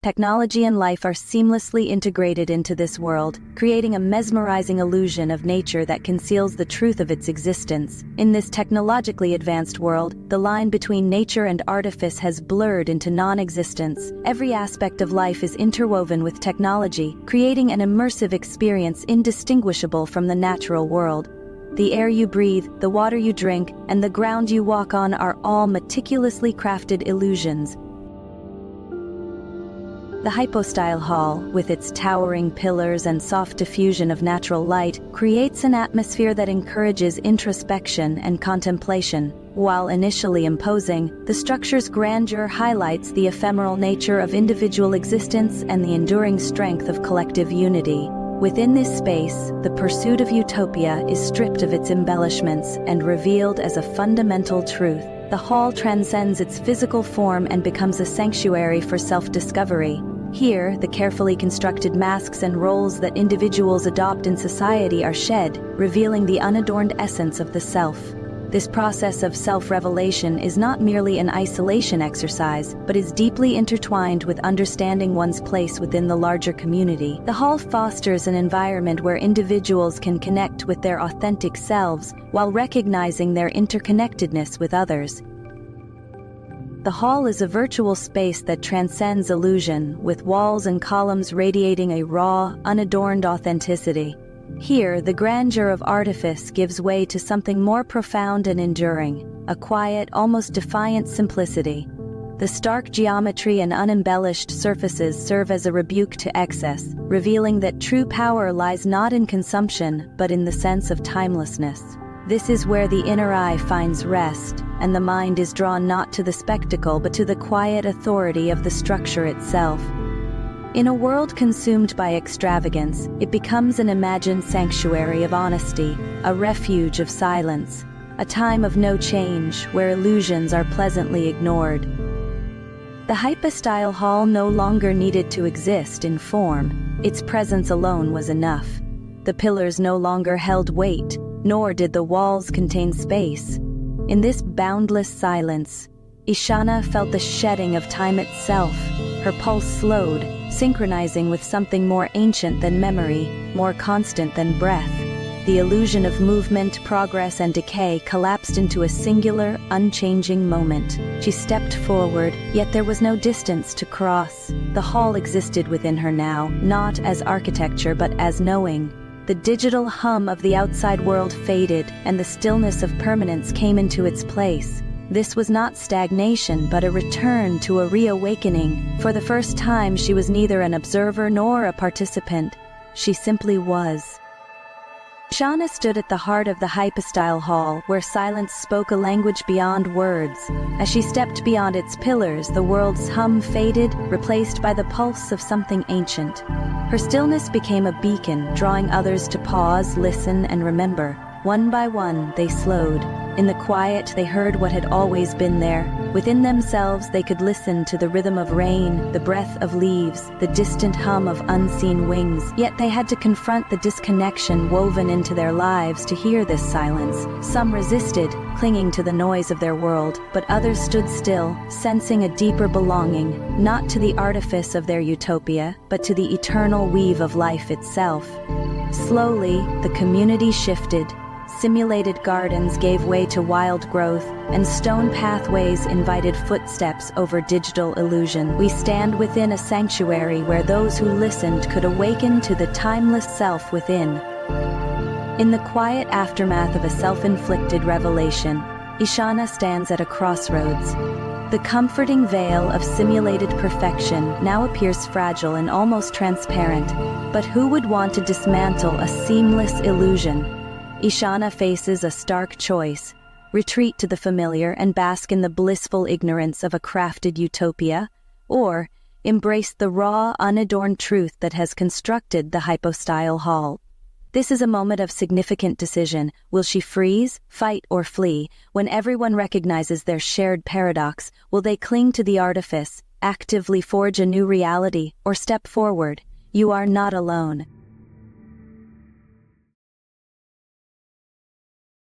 Technology and life are seamlessly integrated into this world, creating a mesmerizing illusion of nature that conceals the truth of its existence. In this technologically advanced world, the line between nature and artifice has blurred into non-existence. Every aspect of life is interwoven with technology, creating an immersive experience indistinguishable from the natural world. The air you breathe, the water you drink, and the ground you walk on are all meticulously crafted illusions. The Hypostyle Hall, with its towering pillars and soft diffusion of natural light, creates an atmosphere that encourages introspection and contemplation. While initially imposing, the structure's grandeur highlights the ephemeral nature of individual existence and the enduring strength of collective unity. Within this space, the pursuit of utopia is stripped of its embellishments and revealed as a fundamental truth. The hall transcends its physical form and becomes a sanctuary for self-discovery. Here, the carefully constructed masks and roles that individuals adopt in society are shed, revealing the unadorned essence of the self. This process of self-revelation is not merely an isolation exercise, but is deeply intertwined with understanding one's place within the larger community. The hall fosters an environment where individuals can connect with their authentic selves while recognizing their interconnectedness with others. The hall is a virtual space that transcends illusion, with walls and columns radiating a raw, unadorned authenticity. Here, the grandeur of artifice gives way to something more profound and enduring, a quiet, almost defiant simplicity. The stark geometry and unembellished surfaces serve as a rebuke to excess, revealing that true power lies not in consumption, but in the sense of timelessness. This is where the inner eye finds rest, and the mind is drawn not to the spectacle but to the quiet authority of the structure itself. In a world consumed by extravagance, it becomes an imagined sanctuary of honesty, a refuge of silence, a time of no change where illusions are pleasantly ignored. The Hypostyle Hall no longer needed to exist in form. Its presence alone was enough. The pillars no longer held weight, nor did the walls contain space. In this boundless silence, Ishana felt the shedding of time itself. Her pulse slowed, synchronizing with something more ancient than memory, more constant than breath. The illusion of movement, progress, and decay collapsed into a singular, unchanging moment. She stepped forward, yet there was no distance to cross. The hall existed within her now, not as architecture but as knowing. The digital hum of the outside world faded, and the stillness of permanence came into its place. This was not stagnation, but a return to a reawakening. For the first time, she was neither an observer nor a participant. She simply was. Ishana stood at the heart of the Hypostyle Hall, where silence spoke a language beyond words. As she stepped beyond its pillars, the world's hum faded, replaced by the pulse of something ancient. Her stillness became a beacon, drawing others to pause, listen, and remember. One by one, they slowed. In the quiet, they heard what had always been there. Within themselves, they could listen to the rhythm of rain, the breath of leaves, the distant hum of unseen wings. Yet they had to confront the disconnection woven into their lives to hear this silence. Some resisted, clinging to the noise of their world, but others stood still, sensing a deeper belonging, not to the artifice of their utopia, but to the eternal weave of life itself. Slowly, the community shifted. Simulated gardens gave way to wild growth, and stone pathways invited footsteps over digital illusion. We stand within a sanctuary where those who listened could awaken to the timeless self within. In the quiet aftermath of a self-inflicted revelation, Ishana stands at a crossroads. The comforting veil of simulated perfection now appears fragile and almost transparent, but who would want to dismantle a seamless illusion? Ishana faces a stark choice: retreat to the familiar and bask in the blissful ignorance of a crafted utopia, or embrace the raw, unadorned truth that has constructed the Hypostyle Hall. This is a moment of significant decision. Will she freeze, fight, or flee? When everyone recognizes their shared paradox, will they cling to the artifice, actively forge a new reality, or step forward? You are not alone.